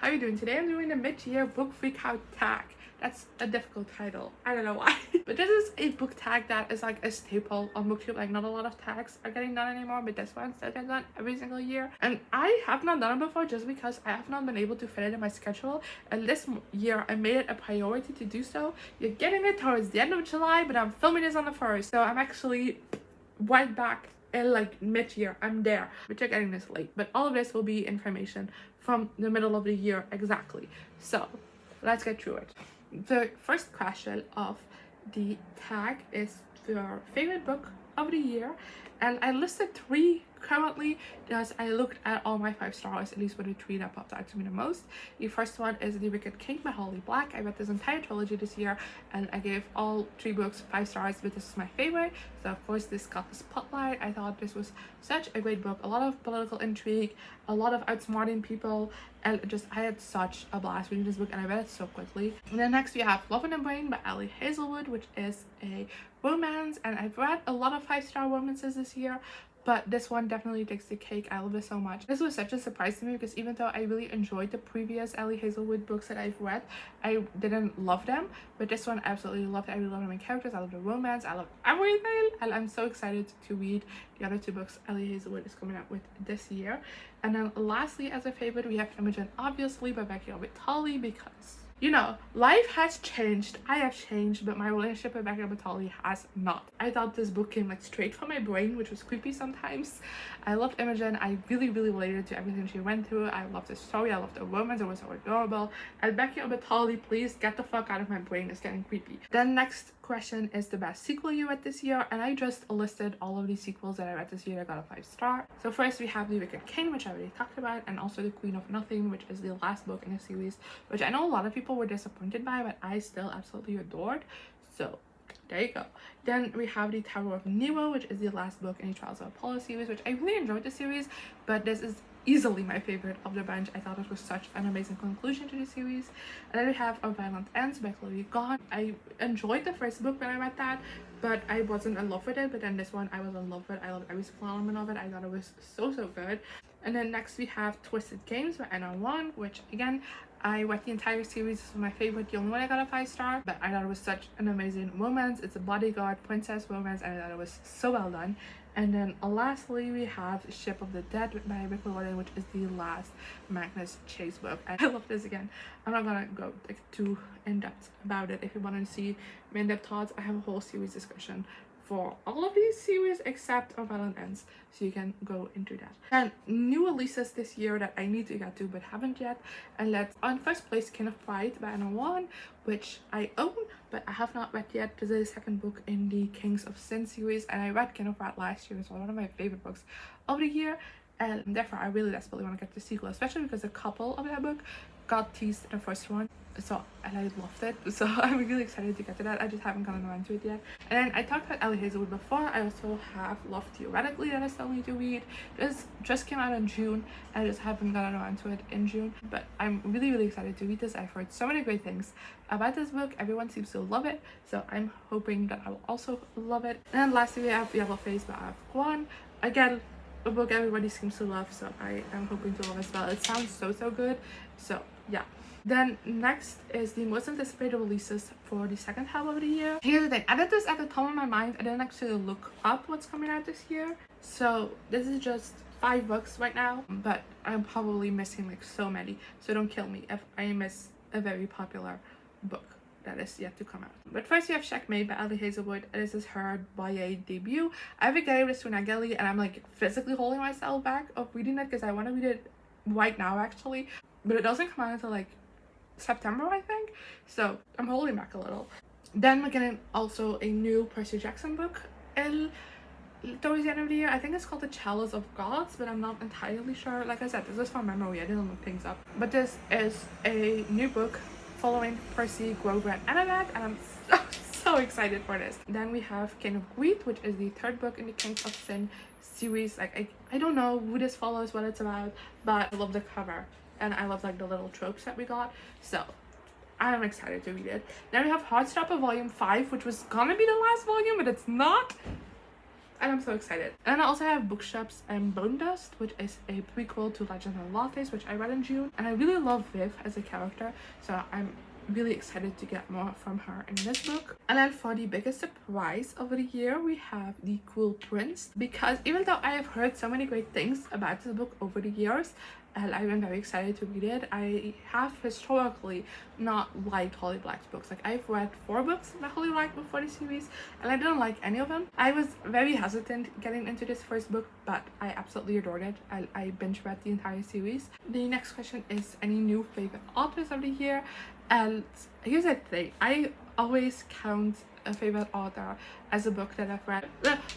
are you doing? Today I'm doing the mid-year book freak out tag. That's a difficult title. I don't know why. But this is a book tag that is like a staple on BookTube. Like not a lot of tags are getting done anymore, but this one still gets done every single year. And I have not done it before just because I have not been able to fit it in my schedule. And this year I made it a priority to do so. You're getting it towards the end of July, but I'm filming this on the 1st. So I'm actually right back in like mid-year. I'm there, but you're getting this late. But all of this will be information from the middle of the year exactly. So let's get through it. The first question of the tag is your favorite book of the year, and I listed 3 currently because I looked at all my 5 stars, at least for the 3 that popped out to me the most. The first one is The Wicked King by Holly Black. I read this entire trilogy this year and I gave all 3 books 5 stars, but this is my favorite. So of course this got the spotlight. I thought this was such a great book, a lot of political intrigue, a lot of outsmarting people, and just I had such a blast reading this book and I read it so quickly. And then next we have Love in the Brain by Ellie Hazelwood, which is a romance, and I've read a lot of 5-star romances this year, but this one definitely takes the cake. I love this so much. This was such a surprise to me because even though I really enjoyed the previous Ellie Hazelwood books that I've read, I didn't love them, but this one I absolutely loved it. I really love the main characters, I love the romance, I love everything, and I'm so excited to read the other 2 books Ellie Hazelwood is coming out with this year. And then lastly, as a favorite, we have Imogen, obviously, by Becky Albertalli, because you know, life has changed, I have changed, but my relationship with Becky Albertalli has not. I thought this book came like straight from my brain, which was creepy sometimes. I loved Imogen. I really related to everything she went through. I loved the story, I loved the romance, it was so adorable. And Becky Albertalli, please get the fuck out of my brain, it's getting creepy. Then next question is the best sequel you read this year, and I just listed all of these sequels that I read this year that got a 5-star. So first we have The Wicked King, which I already talked about, and also The Queen of Nothing, which is the last book in the series, which I know a lot of people were disappointed by, but I still absolutely adored. So there you go. Then we have The Tower of Nero, which is the last book in the Trials of Apollo series, which I really enjoyed the series, but this is easily my favorite of the bunch. I thought it was such an amazing conclusion to the series. And then we have A Violent Ends by Chloe Gone. I enjoyed the first book when I read that, but I wasn't in love with it. But then this one I was in love with. I loved every single element of it. I thought it was so good. And then next we have Twisted Games by Anna Wong, which again, I read the entire series. This was my favorite, the only one I got a 5-star, but I thought it was such an amazing romance. It's a bodyguard princess romance, and I thought it was so well done. And then lastly we have Ship of the Dead by Rick Riordan, which is the last Magnus Chase book. I love this again. I'm not gonna go like too in-depth about it. If you want to see my in-depth thoughts, I have a whole series discussion for all of these series except A Violent Ends, so you can go into that. And new releases this year that I need to get to but haven't yet, and that's on first place King of Pride by Anna Wong, which I own but I have not read yet. This is the 2nd book in the Kings of Sin series, and I read King of Pride last year. It's one of my favorite books of the year, and therefore I really desperately want to get the sequel, especially because a couple of that book got teased in the first one, so and I loved it, so I'm really excited to get to that. I just haven't gotten around to it yet. And then I talked about Ellie Hazelwood before. I also have Love Theoretically that I still need to read. This just came out in June, and I just haven't gotten around to it in June, but I'm really excited to read this. I've heard so many great things about this book. Everyone seems to love it, so I'm hoping that I will also love it. And then lastly we have Yellow Face by Aquired. Again, a book everybody seems to love, so I am hoping to love as well. It sounds so good, so yeah. Then next is the most anticipated releases for the second half of the year. Here's the thing, I did this at the top of my mind. I didn't actually look up what's coming out this year, so this is just 5 books right now, but I'm probably missing like so many, so don't kill me if I miss a very popular book that is yet to come out. But first we have Checkmate by Ellie Hazelwood. This is her YA debut. I gave this to Nageli, and I'm like physically holding myself back of reading it because I want to read it right now actually, but it doesn't come out until like September, I think, so I'm holding back a little. Then we're getting also a new Percy Jackson book towards the end of the year. I think it's called The Chalice of Gods, but I'm not entirely sure. Like I said, this is from memory, I didn't look things up, but this is a new book following Percy, Grover, and Annabeth, and I'm so excited for this. Then we have King of Greed, which is the 3rd book in the Kings of Sin series. Like I don't know who this follows, what it's about, but I love the cover and I love like the little tropes that we got, so I'm excited to read it. Then we have Heartstopper Volume 5, which was gonna be the last volume, but it's not. and I'm so excited. And I also have Bookshops and Bone Dust, which is a prequel to Legends and Lattes, which I read in June, and I really love Viv as a character, so I'm really excited to get more from her in this book. And then for the biggest surprise of the year, we have The Cruel Prince, because even though I have heard so many great things about this book over the years, and I've been very excited to read it. I have historically not liked Holly Black's books. Like, I've read 4 books that Holly liked before the series, and I didn't like any of them. I was very hesitant getting into this first book, but I absolutely adored it. I binge read the entire series. The next question is any new favorite authors of the year, and here's the thing. I always count a favorite author as a book that I've read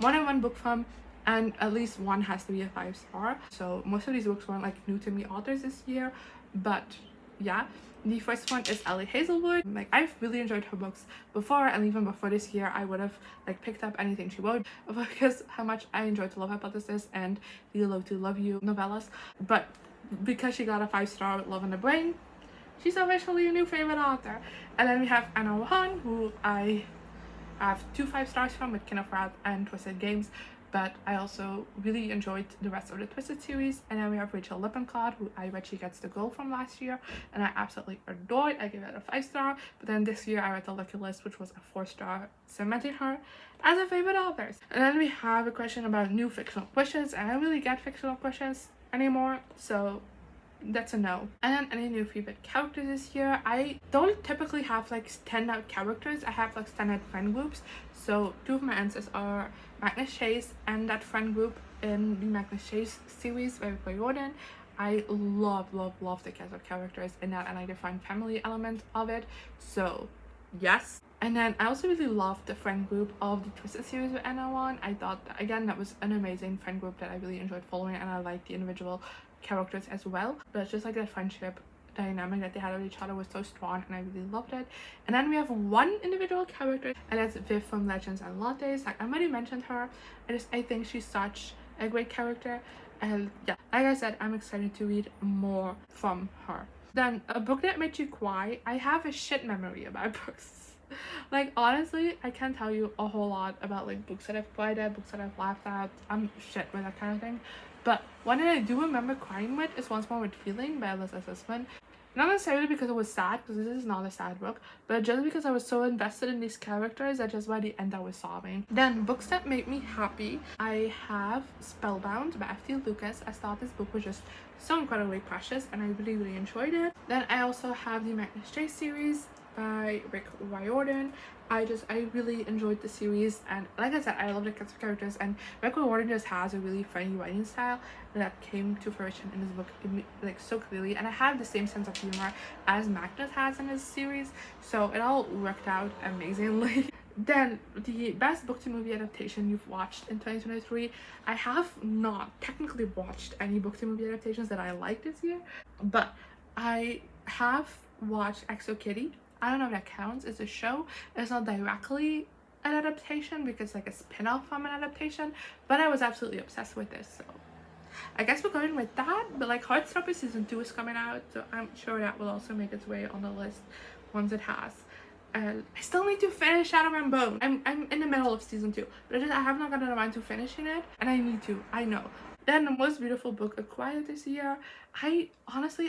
more than one book from, and at least one has to be a 5-star. So most of these books weren't like new to me authors this year, but yeah. The first one is Ellie Hazelwood. Like, I've really enjoyed her books before, and even before this year I would have like picked up anything she wrote because how much I enjoyed To Love Hypothesis and the Love to Love You novellas. But because she got a 5-star with Love in the Brain, she's officially a new favorite author. And then we have Anna Rohan, who I have 2 5-stars from with Kin of Wrath and Twisted Games, but I also really enjoyed the rest of the Twisted series. And then we have Rachel Lippincott, who I read She Gets the Gold from last year, and I absolutely adored. I gave it a 5-star, but then this year I read The Lucky List, which was a 4-star, cementing her as a favorite author. And then we have a question about new fictional questions, and I don't really get fictional questions anymore, so that's a no. And then any new favorite characters this year. I don't typically have like standout characters. I have like standout friend groups. So 2 of my answers are Magnus Chase and that friend group in the Magnus Chase series by Jordan. I love the cast of characters in that, and I define family element of it, so yes. And then I also really loved the friend group of the Twisted series with Anna Wan. I thought that, again, that was an amazing friend group that I really enjoyed following, and I liked the individual characters as well, but it's just like that friendship dynamic that they had with each other was so strong, and I really loved it. And then we have one individual character, and that's Viv from Legends and Lattes. Like, I already mentioned her. I think she's such a great character, and yeah, like I said, I'm excited to read more from her. Then a book that made you cry. I have a shit memory about books. Like, honestly, I can't tell you a whole lot about like books that I've cried at, books that I've laughed at. I'm shit with that kind of thing. But one that I do remember crying with is Once More with Feeling by Alyssa Sussman. Not necessarily because it was sad, because this is not a sad book, but just because I was so invested in these characters that just by the end I was sobbing. Then books that made me happy. I have Spellbound by F.T. Lucas. I thought this book was just so incredibly precious, and I really enjoyed it. Then I also have the Magnus Chase series by Rick Riordan. I really enjoyed the series, and like I said, I love the cast of characters, and Rick Riordan just has a really funny writing style that came to fruition in this book like so clearly, and I have the same sense of humor as Magnus has in his series, so it all worked out amazingly. Then the best book to movie adaptation you've watched in 2023. I have not technically watched any book to movie adaptations that I liked this year, but I have watched Exo Kitty. I don't know if that counts. It's a show. It's not directly an adaptation because it's like a spin-off from an adaptation, but I was absolutely obsessed with this, so I guess we're going with that. But like, Heartstopper season 2 is coming out, so I'm sure that will also make its way on the list once it has. And I still need to finish Shadow and Bone. I'm in the middle of season 2, but I have not gotten around to finishing it, and I need to. I know. Then the most beautiful book acquired this year. I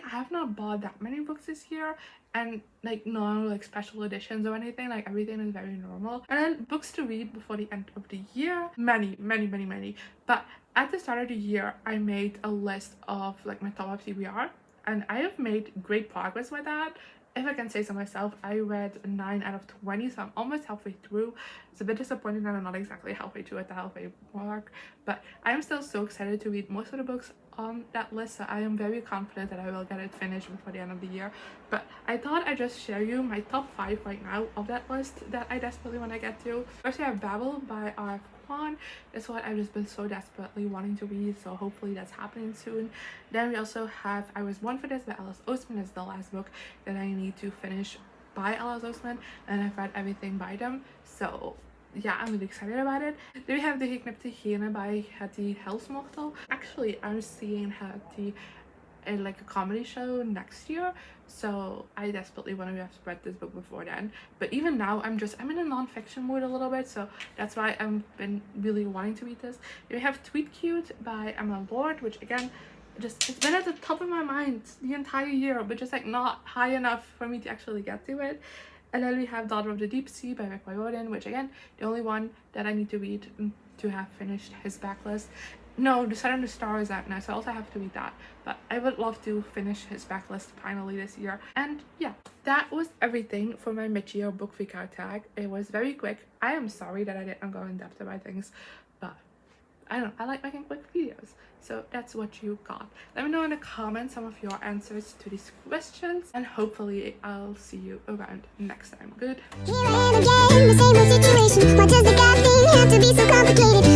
have not bought that many books this year, and like no like special editions or anything. Like, everything is very normal. And then books to read before the end of the year. Many. But at the start of the year, I made a list of like my top of TBR, and I have made great progress with that. If I can say so myself, I read 9 out of 20, so I'm almost halfway through. It's a bit disappointing that I'm not exactly halfway through at the halfway mark, but I am still so excited to read most of the books on that list, so I am very confident that I will get it finished before the end of the year. But I thought I'd just share you my top 5 right now of that list that I desperately want to get to. First, we have Babel by R.F. Kuang. That's what I've just been so desperately wanting to read, so hopefully that's happening soon. Then we also have I Was Born for This by Alice Oseman. Is the last book that I need to finish by Alice Oseman, and I've read everything by them, so yeah, I'm really excited about it. Then we have De Geknipte Hyene by Hetty Helsmortel. Actually, I'm seeing Hetty like a comedy show next year, so I desperately want to have read this book before then. But even now I'm in a non-fiction mood a little bit, so that's why I've been really wanting to read this. We have Tweet Cute by Emma Lord, which again, just it's been at the top of my mind the entire year, but just like not high enough for me to actually get to it. And then we have Daughter of the Deep Sea by Rick Riordan, which again, the only one that I need to read to have finished his backlist. No, The Sun and the Star is out now, so I also have to read that. But I would love to finish his backlist finally this year. And yeah, that was everything for my mid-year book freak out tag. It was very quick. I am sorry that I didn't go in depth about things, but I don't know, I like making quick videos. So that's what you got. Let me know in the comments some of your answers to these questions, and hopefully I'll see you around next time. Good. Here I am again, the same old situation. Why does the God thing have to be so complicated?